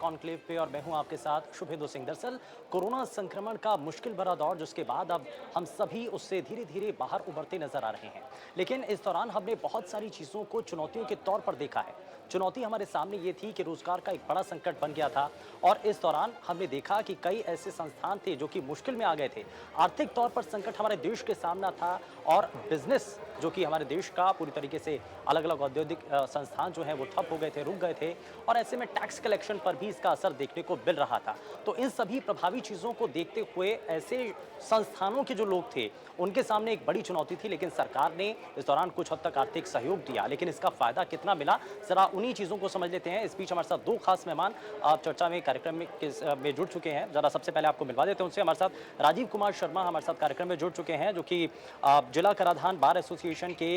Conclave पे और मैं हूं आपके साथ शुभेंदु सिंह। दरअसल कोरोना संक्रमण का मुश्किल भरा दौर जिसके बाद अब हम सभी उससे धीरे धीरे बाहर उभरते नजर आ रहे हैं, लेकिन इस दौरान हमने बहुत सारी चीज़ों को चुनौतियों के तौर पर देखा है। चुनौती हमारे सामने ये थी कि रोजगार का एक बड़ा संकट बन गया था और इस दौरान हमने देखा कि कई ऐसे संस्थान थे जो कि मुश्किल में आ गए थे। आर्थिक तौर पर संकट हमारे देश के सामना था और बिजनेस जो कि हमारे देश का पूरी तरीके से अलग अलग औद्योगिक संस्थान जो है वो ठप हो गए थे, रुक गए थे और ऐसे में टैक्स कलेक्शन पर भी इसका असर देखने को मिल रहा था। तो इन सभी प्रभावी चीज़ों को देखते हुए ऐसे संस्थानों के जो लोग थे उनके सामने एक बड़ी चुनौती थी, लेकिन सरकार ने इस दौरान कुछ हद तक आर्थिक सहयोग दिया, लेकिन इसका फायदा कितना मिला जरा उन्हीं चीज़ों को समझ लेते हैं। इस बीच हमारे साथ दो खास मेहमान चर्चा में कार्यक्रम में जुड़ चुके हैं। जरा सबसे पहले आपको मिलवा देते हैं उनसे। हमारे साथ राजीव कुमार शर्मा हमारे साथ कार्यक्रम में जुड़ चुके हैं, जो कि जिला कराधान बार एसोसिएशन के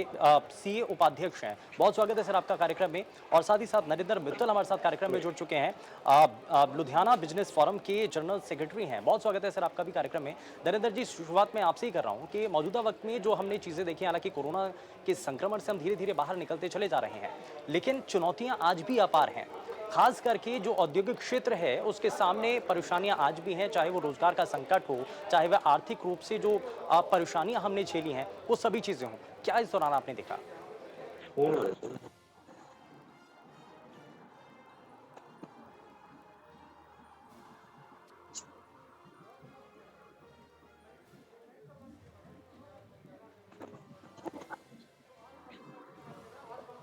सीए उपाध्यक्ष हैं। बहुत स्वागत है सर आपका कार्यक्रम में। और साथ ही साथ नरेंद्र मित्तल हमारे साथ कार्यक्रम में जुड़ चुके हैं, लुधियाना बिजनेस फोरम के जनरल सेक्रेटरी हैं। बहुत स्वागत है सर आपका भी कार्यक्रम में। नरेंद्र जी, शुरुआत में आपसे ही कर रहा हूं कि मौजूदा वक्त में जो हमने चीजें देखी, हालांकि कोरोना के संक्रमण से हम धीरे धीरे बाहर निकलते चले जा रहे हैं, लेकिन चुनौतियां आज भी अपार हैं। खास करके जो औद्योगिक क्षेत्र है उसके सामने परेशानियां आज भी हैं, चाहे वो रोजगार का संकट हो, चाहे वह आर्थिक रूप से जो परेशानियां हमने झेली हैं वो सभी चीजें हों। क्या इस दौरान आपने देखा?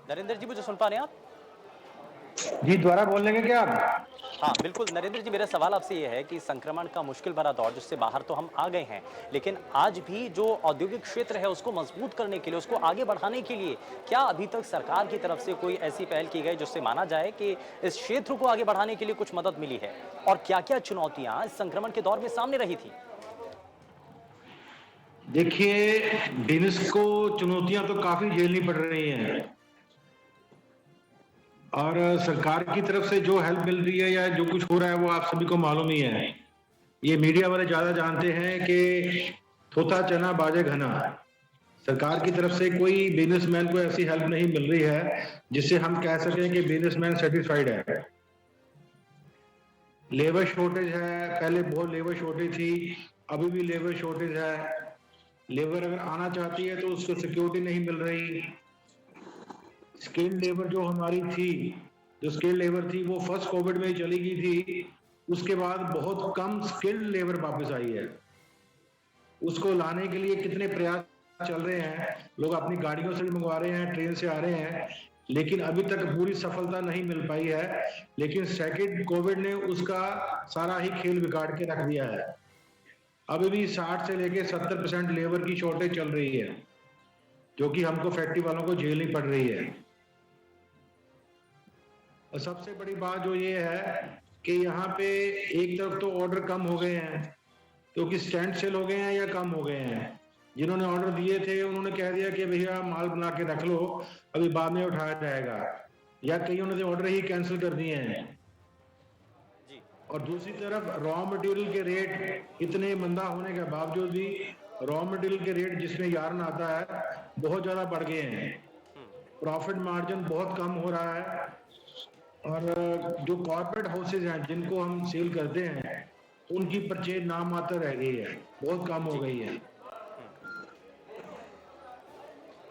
नरेंद्र जी, मुझे सुन पा रहे हैं आप? जी, दोबारा बोल लेंगे क्या आप? हाँ बिल्कुल नरेंद्र जी, मेरा सवाल आपसे ये है कि संक्रमण का मुश्किल भरा दौर जिससे बाहर तो हम आ गए हैं, लेकिन आज भी जो औद्योगिक क्षेत्र है उसको मजबूत करने के लिए, उसको आगे बढ़ाने के लिए क्या अभी तक सरकार की तरफ से कोई ऐसी पहल की गई जिससे माना जाए कि इस क्षेत्र को आगे बढ़ाने के लिए कुछ मदद मिली है? और क्या क्या चुनौतियां इस संक्रमण के दौर में सामने रही थी? देखिए, बिजनेस को चुनौतियां तो काफी झेलनी पड़ रही हैं और सरकार की तरफ से जो हेल्प मिल रही है या जो कुछ हो रहा है वो आप सभी को मालूम ही है। ये मीडिया वाले ज्यादा जानते हैं कि थोथा चना बाजे घना। सरकार की तरफ से कोई बिजनेसमैन को ऐसी हेल्प नहीं मिल रही है जिससे हम कह सकें कि बिजनेसमैन सेटिस्फाइड है। लेबर शॉर्टेज है, पहले बहुत लेबर शॉर्टेज थी, अभी भी लेबर शॉर्टेज है। लेबर अगर आना चाहती है तो उसको सिक्योरिटी नहीं मिल रही। स्किल्ड लेबर जो हमारी थी, जो स्किल्ड लेबर थी वो फर्स्ट कोविड में ही चली गई थी, उसके बाद बहुत कम स्किल्ड लेबर वापस आई है। उसको लाने के लिए कितने प्रयास चल रहे हैं, लोग अपनी गाड़ियों से भी मंगवा रहे हैं, ट्रेन से आ रहे हैं, लेकिन अभी तक पूरी सफलता नहीं मिल पाई है। लेकिन सेकंड कोविड ने उसका सारा ही खेल बिगाड़ के रख दिया है। अभी भी 60 से लेके 70% लेबर की शॉर्टेज चल रही है, जो कि हमको फैक्ट्री वालों को झेलनी पड़ रही है। और सबसे बड़ी बात जो ये है कि यहाँ पे एक तरफ तो ऑर्डर कम हो गए हैं, क्योंकि स्टैंड सेल हो गए हैं या कम हो गए हैं। जिन्होंने ऑर्डर दिए थे उन्होंने कह दिया कि भैया माल बना के रख लो, अभी बाद में उठाया जाएगा, या कईयों ने ऑर्डर ही कैंसिल कर दिए हैं। और दूसरी तरफ रॉ मटेरियल के रेट इतने मंदा होने के बावजूद भी रॉ मटेरियल के रेट जिसमें यार्न आता है बहुत ज्यादा बढ़ गए हैं। प्रॉफिट मार्जिन बहुत कम हो रहा है और जो कॉर्पोरेट हाउसेज हैं जिनको हम सेल करते हैं उनकी परचेज नामात्र रह गई है, बहुत कम हो गई है।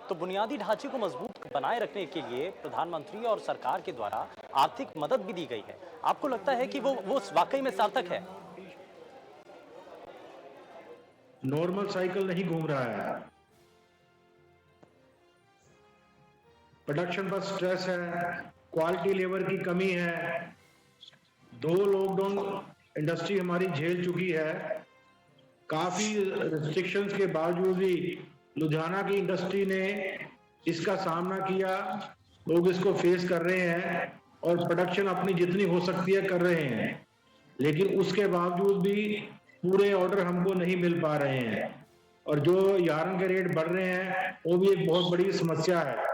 तो बुनियादी ढांचे को मजबूत बनाए रखने के लिए प्रधानमंत्री और सरकार के द्वारा आर्थिक मदद भी दी गई है। आपको लगता है कि वो वाकई में सार्थक है? नॉर्मल साइकिल नहीं घूम रहा है, प्रोडक्शन पर स्ट्रेस है, क्वालिटी लेबर की कमी है। 2 लॉकडाउन इंडस्ट्री हमारी झेल चुकी है। काफी रिस्ट्रिक्शंस के बावजूद भी लुधियाना की इंडस्ट्री ने इसका सामना किया, लोग इसको फेस कर रहे हैं और प्रोडक्शन अपनी जितनी हो सकती है कर रहे हैं, लेकिन उसके बावजूद भी पूरे ऑर्डर हमको नहीं मिल पा रहे हैं और जो यार्न के रेट बढ़ रहे हैं वो भी एक बहुत बड़ी समस्या है।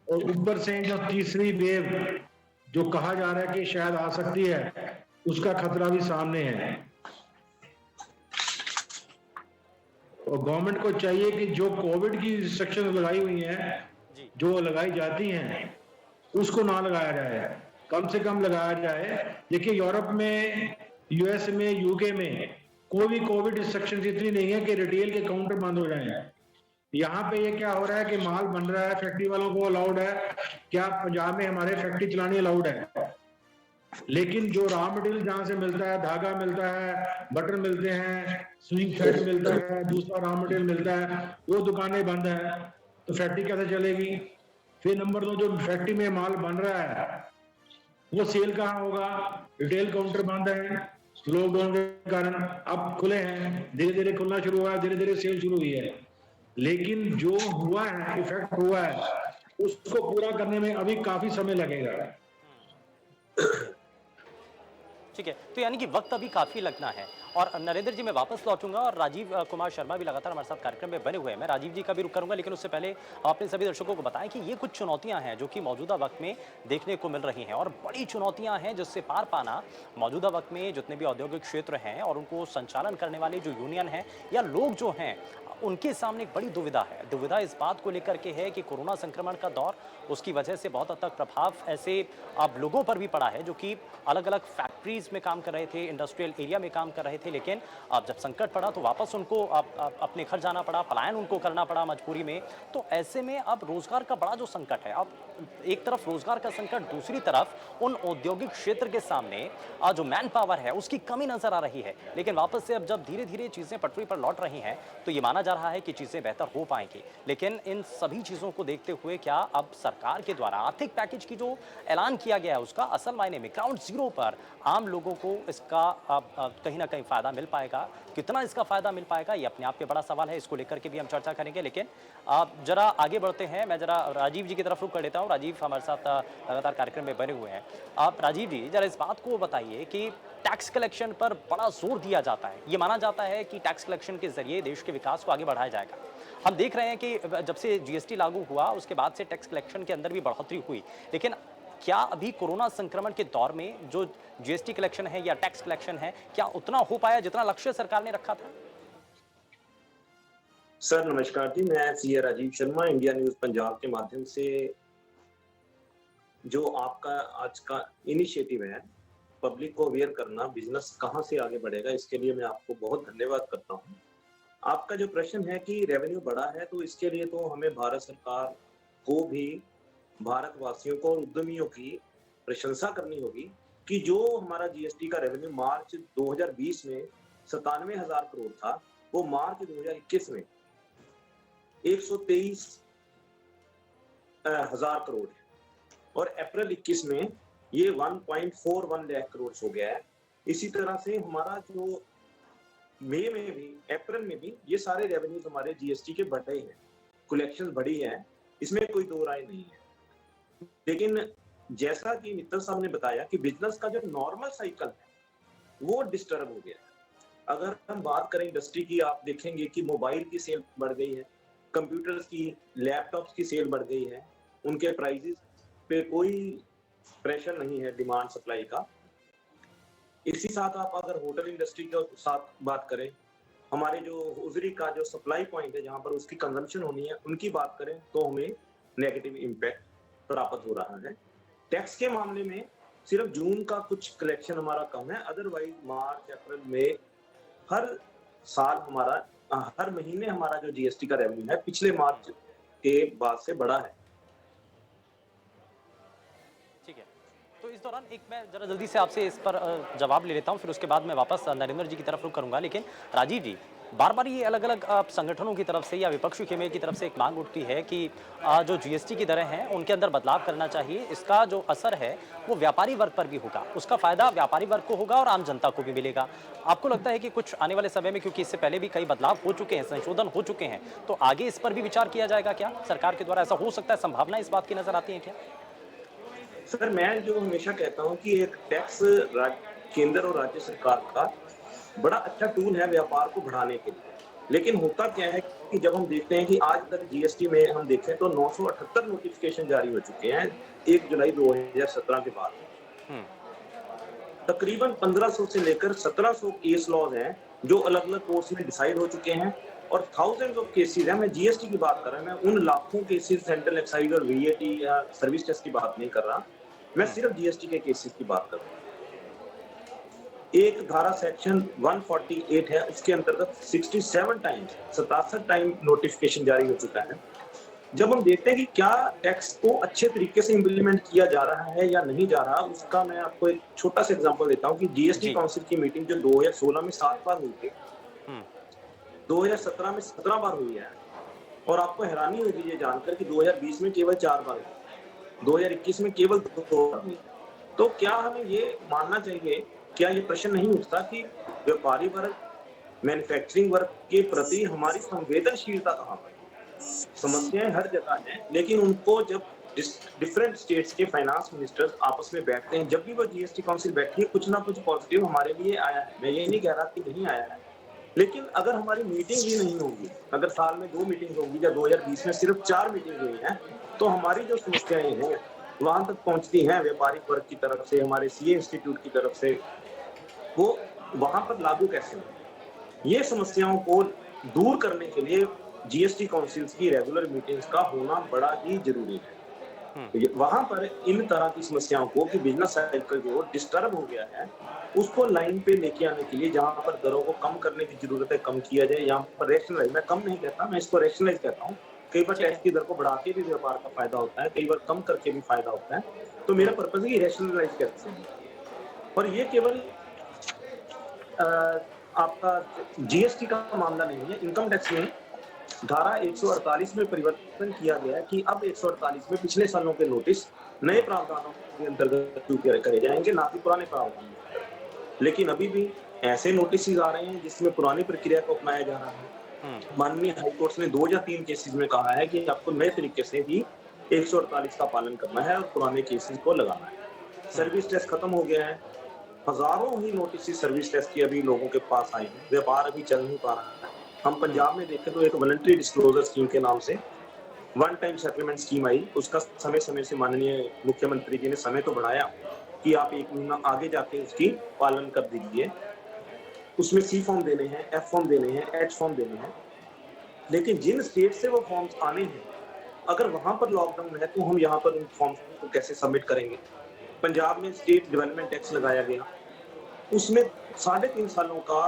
और ऊपर से जो तीसरी वेव जो कहा जा रहा है कि शायद आ सकती है, उसका खतरा भी सामने है। और गवर्नमेंट को चाहिए कि जो कोविड की रिस्ट्रिक्शन लगाई हुई हैं, जो लगाई जाती हैं, उसको ना लगाया जाए। कम से कम लगाया जाए। देखिए यूरोप में, यूएस में, यूके में कोई भी कोविड रिस्ट्रिक्शन इतनी नहीं है कि रिटेल के काउंटर बंद हो जाए। यहाँ पे ये क्या हो रहा है कि माल बन रहा है, फैक्ट्री वालों को अलाउड है। क्या पंजाब में हमारे फैक्ट्री चलानी अलाउड है, लेकिन जो रॉ मटेरियल जहां से मिलता है, धागा मिलता है, बटर मिलते हैं, स्विंग थ्रेड मिलता है, दूसरा रॉ मटेरियल मिलता है, वो दुकानें बंद है, तो फैक्ट्री कैसे चलेगी? फिर नंबर 2, जो फैक्ट्री में माल बन रहा है वो सेल कहाँ होगा? रिटेल काउंटर बंद है लॉकडाउन के कारण, अब खुले हैं, धीरे धीरे खुलना शुरू हुआ है, धीरे धीरे सेल शुरू हुई है, लेकिन जो हुआ है, इफेक्ट हुआ है, उसको पूरा करने में अभी काफी समय लगेगा। ठीक है, तो यानी कि वक्त अभी काफी लगना है। और नरेंद्र जी मैं वापस लौटूंगा और राजीव कुमार शर्मा भी लगातार हमारे साथ कार्यक्रम में बने हुए हैं। मैं राजीव जी का भी रुख करूंगा, लेकिन उससे पहले आपने सभी दर्शकों को बताया कि ये कुछ चुनौतियां हैं जो कि मौजूदा वक्त में देखने को मिल रही हैं, और बड़ी चुनौतियां हैं जिससे पार पाना मौजूदा वक्त में जितने भी औद्योगिक क्षेत्र हैं और उनको संचालन करने वाले जो यूनियन हैं या लोग जो हैं, उनके सामने एक बड़ी दुविधा है। दुविधा इस बात को लेकर के है कि कोरोना संक्रमण का दौर, उसकी वजह से बहुत हद तक प्रभाव ऐसे अब लोगों पर भी पड़ा है जो कि अलग अलग फैक्ट्रीज में काम कर रहे थे, इंडस्ट्रियल एरिया में काम कर रहे थे, लेकिन अब जब संकट पड़ा तो वापस उनको अपने घर जाना पड़ा, पलायन उनको करना पड़ा मजबूरी में। तो ऐसे में अब रोजगार का बड़ा जो संकट है, अब एक तरफ रोजगार का संकट, दूसरी तरफ उन औद्योगिक क्षेत्र के सामने जो मैन पावर है उसकी कमी नजर आ रही है। लेकिन वापस से अब जब धीरे धीरे चीजें पटरी पर लौट रही हैं तो ये माना जा रहा है कि चीजें बेहतर हो पाएंगी। लेकिन इन सभी चीजों को देखते हुए क्या अब सरकार के द्वारा आर्थिक पैकेज की जो ऐलान किया गया है उसका असल मायने में ग्राउंड जीरो पर आम लोगों को इसका कहीं ना कहीं फायदा मिल पाएगा? कितना इसका फायदा मिल पाएगा, ये अपने आप में बड़ा सवाल है, इसको लेकर के भी हम चर्चा करेंगे। लेकिन आप जरा आगे बढ़ते हैं, मैं जरा राजीव जी की तरफ रुख कर लेता हूँ। राजीव हमारे साथ लगातार कार्यक्रम में बने हुए हैं। आप राजीव जी जरा इस बात को बताइए कि टैक्स कलेक्शन पर बड़ा जोर दिया जाता है, ये माना जाता है कि टैक्स कलेक्शन के जरिए देश के विकास को आगे बढ़ाया जाएगा। हम देख रहे हैं कि जब से जीएसटी लागू हुआ उसके बाद से टैक्स कलेक्शन के अंदर भी बढ़ोतरी हुई, लेकिन क्या अभी कोरोना संक्रमण के दौर में जो जीएसटी कलेक्शन है या टैक्स कलेक्शन है, क्या उतना हो पाया जितना लक्ष्य सरकार ने रखा था? सर नमस्कार जी, मैं CA Rajiv Sharma, India News Punjab के माध्यम से जो आपका आज का इनिशिएटिव है पब्लिक को अवेयर करना, बिजनेस कहां से आगे बढ़ेगा, इसके लिए मैं आपको बहुत धन्यवाद करता हूं। आपका जो प्रश्न है कि रेवेन्यू बढ़ा है, तो इसके लिए तो हमें भारत सरकार को भी, भारतवासियों को और उद्यमियों की प्रशंसा करनी होगी कि जो हमारा जीएसटी का रेवेन्यू मार्च 2020 में 97,000 करोड़ था, वो मार्च 2021 में 123,000 करोड़ है, और अप्रैल 21 में ये 1.41 लाख करोड़ हो गया है। इसी तरह से हमारा जो मई में भी, अप्रैल में भी ये सारे रेवेन्यूज हमारे जीएसटी के बढ़े हैं, कलेक्शन बढ़ी है, इसमें कोई दो राय नहीं है। लेकिन जैसा कि मित्तल साहब ने बताया कि बिजनेस का जो नॉर्मल साइकिल है वो डिस्टर्ब हो गया है। अगर हम बात करें इंडस्ट्री की, आप देखेंगे कि मोबाइल की सेल बढ़ गई है, कंप्यूटर्स की, लैपटॉप्स की सेल बढ़ गई है, उनके प्राइसेस पे कोई प्रेशर नहीं है डिमांड सप्लाई का। इसी साथ आप अगर होटल इंडस्ट्री के साथ बात करें, हमारे जो उजरी का जो सप्लाई पॉइंट है जहां पर उसकी कंजम्पशन होनी है, उनकी बात करें तो हमें नेगेटिव इम्पैक्ट प्राप्त हो रहा है। टैक्स के मामले में सिर्फ जून का कुछ कलेक्शन हमारा कम है, अदरवाइज मार्च, अप्रैल में हर साल हमारा, हर महीने हमारा जो जीएसटी का रेवेन्यू है पिछले मार्च के बाद से बढ़ा है। ठीक है, तो इस दौरान एक मैं जरा जल्दी से आपसे इस पर जवाब ले लेता हूं, फिर उसके बाद मैं वापस नरेंद्र जी की तरफ रुख करूंगा। लेकिन राजीव जी, बार बार ये अलग अलग संगठनों की तरफ से या विपक्षी खेमे की तरफ से एक मांग उठती है कि जो जीएसटी की दरें हैं उनके अंदर बदलाव करना चाहिए, इसका जो असर है वो व्यापारी वर्ग पर भी होगा, उसका फायदा व्यापारी वर्ग को होगा और आम जनता को भी मिलेगा। आपको लगता है कि कुछ आने वाले समय में, क्योंकि इससे पहले भी कई बदलाव हो चुके हैं, संशोधन हो चुके हैं, तो आगे इस पर भी विचार किया जाएगा क्या सरकार के द्वारा? ऐसा हो सकता है, संभावना इस बात की नजर आती है क्या? सर मैं जो हमेशा कहता हूं कि एक टैक्स केंद्र और राज्य सरकार का बड़ा अच्छा टूल है व्यापार को बढ़ाने के लिए। लेकिन होता क्या है कि जब हम देखते हैं कि आज तक जीएसटी में हम देखें तो 978 नोटिफिकेशन जारी हो चुके हैं 1 जुलाई 2017 के बाद। तकरीबन 1500 से लेकर 1700 केस लॉज हैं जो अलग अलग कोर्ट्स में डिसाइड हो चुके हैं, और थाउजेंड्स ऑफ केसेस हैं। मैं जीएसटी की बात कर रहा हूं, मैं उन लाखों केसेस सेंट्रल एक्साइज और वीएटी या सर्विस टैक्स की बात नहीं कर रहा, मैं सिर्फ जीएसटी के केसेस की बात कर रहा हूँ। एक धारा सेक्शन 148 है, उसके अंतर्गत 67 टाइम्स 67 टाइम नोटिफिकेशन जारी हो चुका है। जब हम देखते हैं कि क्या टैक्स को अच्छे तरीके से इम्प्लीमेंट किया जा रहा है या नहीं जा रहा, उसका मैं आपको एक छोटा सा एग्जांपल देता हूँ कि जीएसटी जी। काउंसिल की मीटिंग जो 2016 में 7 बार हुई थी, हुँ, 2017 में 17 बार हुई है, और आपको हैरानी होगी ये जानकर कि 2020 में केवल 4 बार हुई, 2021 में केवल 2 बार हुई। तो क्या हमें ये मानना चाहिए, क्या ये प्रश्न नहीं उठता कि व्यापारी वर्ग, मैन्युफैक्चरिंग वर्ग के प्रति हमारी संवेदनशीलता कहाँ पर? समस्याएं हर जगह हैं, लेकिन उनको जब डिफरेंट स्टेट्स के फाइनेंस मिनिस्टर्स आपस में बैठते हैं, जब भी वो जीएसटी काउंसिल बैठी है, कुछ ना कुछ पॉजिटिव हमारे लिए आया है। मैं ये नहीं कह रहा कि नहीं आया है, लेकिन अगर हमारी मीटिंग ही नहीं होगी, अगर साल में 2 मीटिंग होगी या 2020 में सिर्फ 4 मीटिंग हुई हैं, तो हमारी जो समस्याएं हैं वहां तक पहुंचती हैं व्यापारिक वर्ग की तरफ से, हमारे सीए इंस्टीट्यूट की तरफ से, वो वहां पर लागू कैसे होंगे? ये समस्याओं को दूर करने के लिए जीएसटी काउंसिल्स की रेगुलर मीटिंग्स का होना बड़ा ही जरूरी है। हुँ। वहां पर इन तरह की समस्याओं को कि बिजनेस साइकिल जो डिस्टर्ब हो गया है, उसको लाइन पे लेके आने के लिए जहां पर दरों को कम करने की जरूरत है, कम किया जाए। यहाँ पर रैशनलाइज, मैं कम नहीं कहता, मैं इसको रैशनलाइज कहता हूँ। कई बार ठीक टैक्स है। की दर को बढ़ा के भी व्यापार का फायदा होता है, कई बार कम करके भी फायदा होता है। तो मेरा हुँ, पर्पज ही रैशनलाइज कैसे है, और ये केवल आपका जीएसटी का मामला नहीं है, इनकम टैक्स में धारा 148 में परिवर्तन किया गया है कि अब 148 में पिछले सालों के नोटिस नए हुँ। प्रावधानों के अंतर्गत स्वीकार करे जाएंगे, ना कि पुराने प्रावधानों के अंतर्गत। लेकिन अभी भी ऐसे नोटिस आ रहे हैं जिसमें पुरानी प्रक्रिया को अपनाया जा रहा है। हुँ, माननीय हाईकोर्ट ने 2 या 3 केसेस में कहा है कि आपको नए तरीके से ही 148 का पालन करना है और पुराने केसेस को लगाना है। हुँ। सर्विस टेस्ट खत्म हो गया है, हजारों ही नोटिस सर्विस टेस्ट की अभी लोगों के पास आए हैं, व्यापार अभी चल नहीं पा रहा है। हम हुँ, पंजाब में देखें तो एक वॉलंटरी डिस्क्लोजर स्कीम के नाम से वन टाइम सेटलमेंट स्कीम आई, उसका समय समय से माननीय मुख्यमंत्री जी ने समय तो बढ़ाया कि आप 1 महीना आगे जाके उसकी पालन कर दीजिए। उसमें सी फॉर्म देने हैं, एफ फॉर्म देने हैं, एच फॉर्म देने हैं, लेकिन जिन स्टेट से वो फॉर्म्स आने हैं, अगर वहां पर लॉकडाउन है तो हम यहाँ पर उन फॉर्म्स को कैसे सबमिट करेंगे? पंजाब में स्टेट डेवलपमेंट टैक्स लगाया गया, उसमें 3.5 सालों का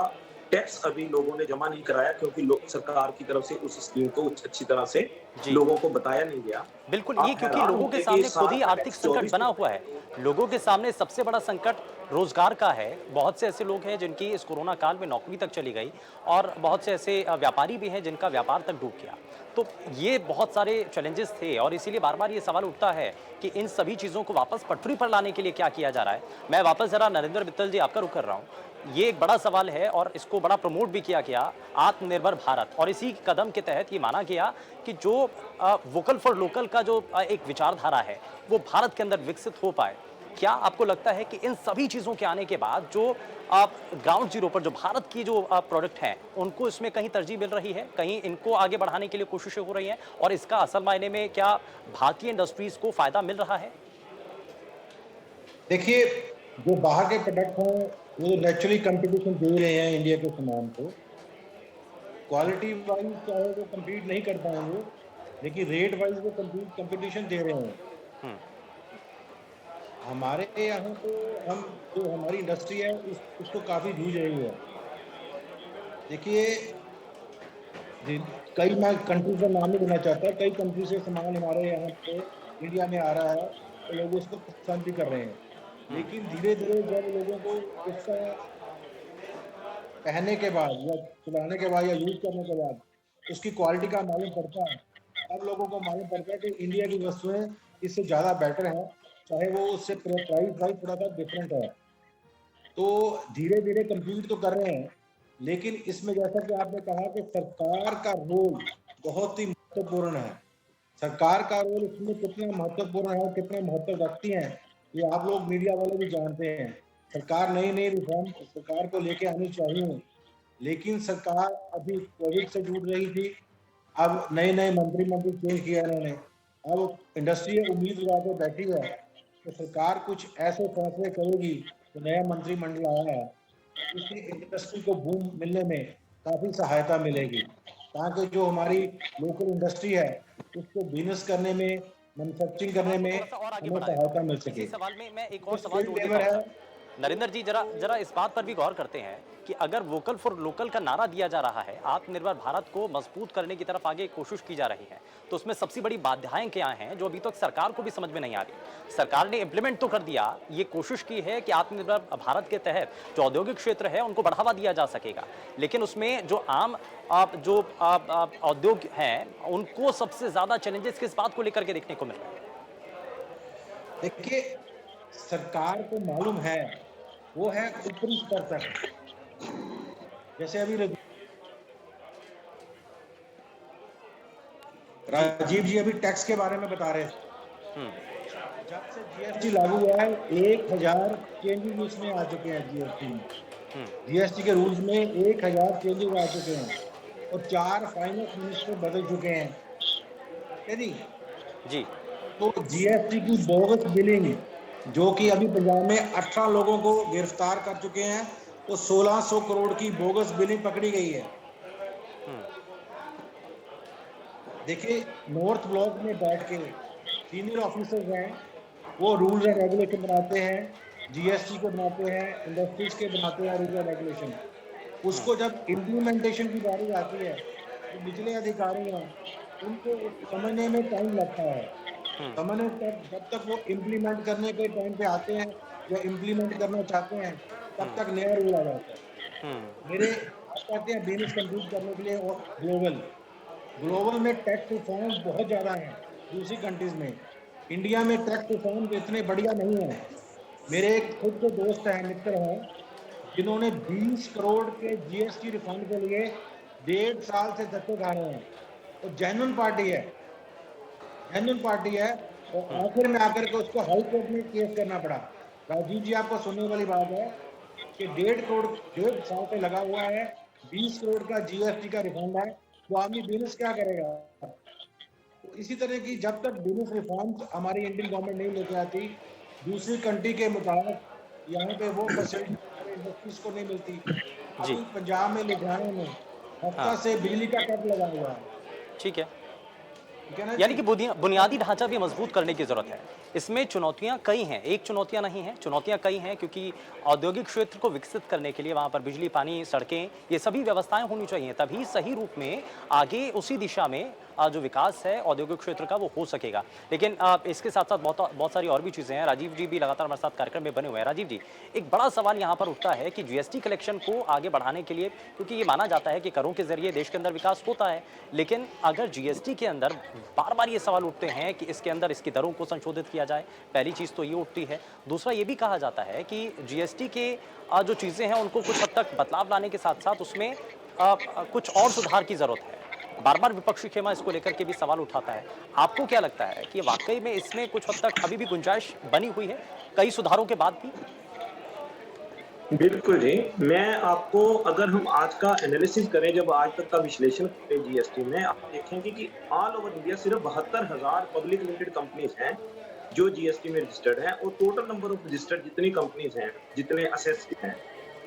टैक्स अभी लोगों ने जमा नहीं कराया, क्योंकि सरकार की तरफ से उस स्कीम को अच्छी तरह से जी। लोगों को बताया नहीं गया। बिल्कुल, ये आप क्योंकि हैरान लोगों के होंगे कि सामने इस खुद साल ही का आर्थिक टैक्स संकट 24 बना हुआ है। लोगों के सामने सबसे बड़ा संकट रोज़गार का है। बहुत से ऐसे लोग हैं जिनकी इस कोरोना काल में नौकरी तक चली गई और बहुत से ऐसे व्यापारी भी हैं जिनका व्यापार तक डूब गया। तो ये बहुत सारे चैलेंजेस थे और इसीलिए बार-बार ये सवाल उठता है कि इन सभी चीज़ों को वापस पटरी पर लाने के लिए क्या किया जा रहा है? मैं वापस ज़रा नरेंद्र मित्तल जी आपका रुख कर रहा हूँ। ये एक बड़ा सवाल है और इसको बड़ा प्रमोट भी किया गया, आत्मनिर्भर भारत, और इसी कदम के तहत ये माना गया कि जो वोकल फॉर लोकल का जो एक विचारधारा है, वो भारत के अंदर विकसित हो पाए। क्या आपको लगता है कि इन सभी चीज़ों के आने के बाद जो आप ग्राउंड ज़ीरो पर जो भारत की जो प्रोडक्ट हैं, उनको इसमें कहीं तरजीह मिल रही है? कहीं इनको आगे बढ़ाने के लिए कोशिशें हो रही हैं? और इसका असल मायने में क्या भारतीय इंडस्ट्रीज़ को फ़ायदा मिल रहा है? देखिए, जो बाहर के प्रोडक्ट हैं, वो नेचुरली कंपटीशन दे रहे हैं इंडिया के सामान को। क्वालिटी वाइज़ चाहे वो कम्पीट नहीं कर पाएँगे, लेकिन रेट वाइज़ वो कंपटीशन दे रहे हैं। हुँ, हमारे यहाँ तो हम जो हमारी इंडस्ट्री है उसको काफ़ी जूझ रही है। देखिए, कई मैं कंट्री का नाम नहीं लेना चाहता, कई कंट्री से सामान हमारे यहाँ पे इंडिया में आ रहा है, तो लोग उसको पसंद भी कर रहे हैं। हुँ, लेकिन धीरे-धीरे जब लोगों को उसका पहनने के बाद या चलाने के बाद या यूज़ करने के बाद उसकी क्वालिटी का मालूम पड़ता है, तब लोगों को मालूम पड़ता है कि इंडिया की वस्तुएँ इससे ज़्यादा बेटर हैं, चाहे वो उससे प्राइस वाइज़ थोड़ा-सा डिफरेंट है। तो धीरे-धीरे कम्पीट तो कर रहे हैं, लेकिन इसमें जैसा कि आपने कहा कि सरकार का रोल बहुत ही महत्वपूर्ण है। सरकार का रोल इसमें कितना महत्वपूर्ण है, कितना महत्व रखती है, ये आप लोग मीडिया वाले भी जानते हैं। सरकार नई-नई रिफ़ॉर्म सरकार को लेके आनी चाहिए, लेकिन सरकार अभी कोविड से जूझ रही थी, अब नए-नए मंत्रिमंडल चेंज किया इन्होंने। अब इंडस्ट्री उम्मीद लगा के बैठी है कि सरकार कुछ ऐसे फैसले करेगी, जो नया मंत्रिमंडल आया है, इससे इंडस्ट्री को बूम मिलने में काफ़ी सहायता मिलेगी, ताकि जो हमारी लोकल इंडस्ट्री है, उसको बिज़नेस करने में मैन्युफैक्चरिंग करने में थोड़ा सा और आगे हमें बढ़ाएं। सहायता मिल इसी सके। सवाल में मैं एक जो और सवाल स्किल्ड जोड़ देता लेबर हूँ है, सर। नरेंद्र जी, जरा जरा इस बात पर भी गौर करते हैं कि अगर वोकल फॉर लोकल का नारा दिया जा रहा है, आत्मनिर्भर भारत को मजबूत करने की तरफ आगे कोशिश की जा रही है, तो उसमें सबसे बड़ी बाधाएं क्या हैं जो अभी तक सरकार को भी समझ में नहीं आ रही। सरकार ने इम्प्लीमेंट तो कर दिया, ये कोशिश की है कि आत्मनिर्भर भारत के तहत जो औद्योगिक क्षेत्र है उनको बढ़ावा दिया जा सकेगा, लेकिन उसमें जो आम उद्योग हैं उनको सबसे ज्यादा चैलेंजेस किस बात को लेकर के देखने को मिल रहे हैं? देखिए सरकार को मालूम है, वो है ऊपरी स्तर तक। जैसे अभी राजीव जी अभी टैक्स के बारे में बता रहे थे। जब से जीएसटी लागू हुआ है 1000 चेंजेस उसमें आ चुके हैं जीएसटी में। जीएसटी के रूल्स में 1000 चेंजेस आ चुके हैं और 4 फाइनेंस मिनिस्टर बदल चुके हैं, ठीक है जी। जी। तो जीएसटी की बोगस बिलिंग जो कि अभी पंजाब में 18 लोगों को गिरफ्तार कर चुके हैं, वो 1600 करोड़ की बोगस बिलिंग पकड़ी गई है। देखिए नॉर्थ ब्लॉक में बैठ के सीनियर ऑफिसर्स हैं, वो रूल्स एंड रेगुलेशन बनाते हैं, जीएसटी के बनाते हैं, इंडस्ट्रीज के बनाते हैं रूल्स एंड रेगुलेशन। उसको जब इम्प्लीमेंटेशन की बारी आती है, जो निचले अधिकारी हैं उनको समझने में टाइम लगता है। समझने तक जब तक वो इम्प्लीमेंट करने के टाइम पे आते हैं या इम्प्लीमेंट करना चाहते हैं, तब तक नया रूल आ जाता है। मेरे आप कहते हैं बिजनेस कंप्लीट करने के लिए और ग्लोबल में टैक्स रिफॉर्म बहुत ज्यादा हैं दूसरी कंट्रीज में। इंडिया में टैक्स रिफॉर्म इतने बढ़िया नहीं है। मेरे एक खुद के दोस्त हैं, मित्र हैं, जिन्होंने 20 करोड़ के जीएसटी रिफंड के लिए 1.5 साल से धक्के खा रहे हैं। तो जेन्युइन पार्टी है और आखिर में आकर के उसको हाई कोर्ट में केस करना पड़ा। राजीव जी आपको सुनने वाली बात है कि 1.5 साल पे लगा हुआ है, 20 करोड़ का जीएसटी का रिफंड है, तो आदमी बिजनेस क्या करेगा। तो इसी तरह की जब तक बिजनेस रिफॉर्म हमारी इंडियन गवर्नमेंट नहीं लेके आती, दूसरी कंट्री के मुताबिक यहाँ पे वो फैसिलिटी हमारे इंडस्ट्रीज को नहीं मिलती। जी। अभी पंजाब में लुधियाना में हफ्ता से बिजली का कट लगा हुआ है, ठीक है। ठीक है ना यानी जी। कि बुनियादी ढांचा भी मजबूत करने की जरूरत है। इसमें चुनौतियां कई हैं, एक चुनौतियां नहीं हैं, चुनौतियां कई हैं, क्योंकि औद्योगिक क्षेत्र को विकसित करने के लिए वहां पर बिजली, पानी, सड़कें, ये सभी व्यवस्थाएं होनी चाहिए, तभी सही रूप में आगे उसी दिशा में जो विकास है औद्योगिक क्षेत्र का वो हो सकेगा। लेकिन इसके साथ साथ बहुत सारी और भी चीजें हैं। राजीव जी भी लगातार हमारे साथ कार्यक्रम में बने हुए हैं। राजीव जी, एक बड़ा सवाल यहाँ पर उठता है कि जीएसटी कलेक्शन को आगे बढ़ाने के लिए, क्योंकि ये माना जाता है कि करों के जरिए देश के अंदर विकास होता है, लेकिन अगर जीएसटी के अंदर बार बार ये सवाल उठते हैं कि इसके अंदर इसकी दरों को संशोधित किया जाए, पहली चीज तो ये उठती है। दूसरा ये भी कहा जाता है कि जीएसटी के जो चीजें हैं उनको कुछ हद तक बदलाव लाने के साथ साथ उसमें कुछ और सुधार की जरूरत है। बार बार विपक्षी खेमा इसको लेकर के भी सवाल उठाता है। आपको क्या लगता है कि वाकई में इसमें कुछ हद तक अभी भी गुंजाइश बनी हुई है कई सुधारों के बाद भी? बिल्कुल जी। मैं आपको, अगर हम आज का एनालिसिस करें, जब आज तक का विश्लेषण करें जीएसटी में, आप देखेंगे कि ऑल ओवर इंडिया सिर्फ 72,000 पब्लिक लिमिटेड कंपनीज हैं जो जीएसटी में रजिस्टर्ड हैं, और टोटल नंबर ऑफ रजिस्टर्ड जितनी कंपनीज हैं, जितने असेस्ड हैं,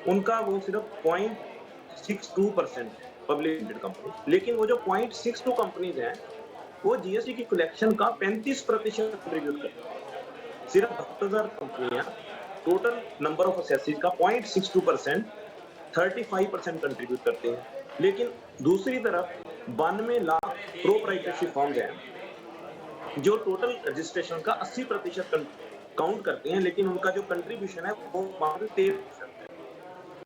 उनका वो सिर्फ 0.62% है पब्लिक लिमिटेड कंपनी। लेकिन वो जो 0.62 कंपनीज हैं, वो जीएसटी की कलेक्शन का 35% कंट्रीब्यूट करते हैं। सिर्फ 72,000 कंपनियां टोटल नंबर ऑफ असेसीज का 0.62%, 35% कंट्रीब्यूट करते हैं। लेकिन दूसरी तरफ 92 लाख प्रोप्राइटरशिप फर्म्स हैं जो टोटल रजिस्ट्रेशन का 80% काउंट करते हैं, लेकिन उनका जो कंट्रीब्यूशन है वो मात्र 13% है।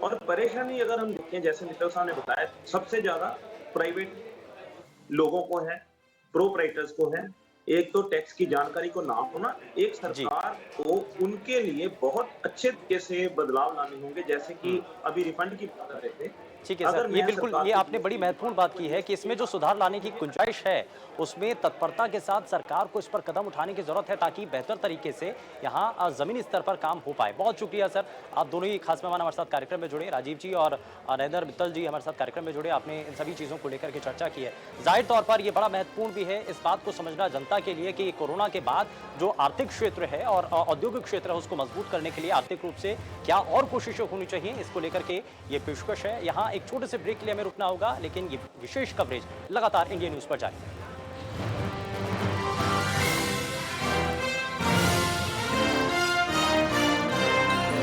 और परेशानी अगर हम देखें, जैसे मित्तल साहब ने बताया, सबसे ज्यादा प्राइवेट लोगों को है, प्रोप्राइटर्स को है। एक तो टैक्स की जानकारी को ना होना, एक सरकार को उनके लिए बहुत अच्छे तरीके से बदलाव लाने होंगे, जैसे कि अभी रिफंड की बात कर रहे थे। ठीक है सर, ये बिल्कुल, ये आपने बड़ी महत्वपूर्ण बात की है कि इसमें जो सुधार लाने की गुंजाइश है उसमें तत्परता के साथ सरकार को इस पर कदम उठाने की जरूरत है ताकि बेहतर तरीके से यहाँ जमीनी स्तर पर काम हो पाए। बहुत शुक्रिया सर, आप दोनों ही खास मेहमान हमारे साथ कार्यक्रम में जुड़े, राजीव जी और नरेंद्र मित्तल जी हमारे साथ कार्यक्रम में जुड़े, आपने इन सभी चीज़ों को लेकर के चर्चा की है। जाहिर तौर पर यह बड़ा महत्वपूर्ण भी है इस बात को समझना जनता के लिए कि कोरोना के बाद जो आर्थिक क्षेत्र है और औद्योगिक क्षेत्र है उसको मजबूत करने के लिए आर्थिक रूप से क्या और कोशिशें होनी चाहिए, इसको लेकर के ये पेशकश है। यहाँ एक छोटे से ब्रेक के लिए हमें रुकना होगा, लेकिन ये विशेष कवरेज लगातार इंडिया न्यूज़ पर जारी है।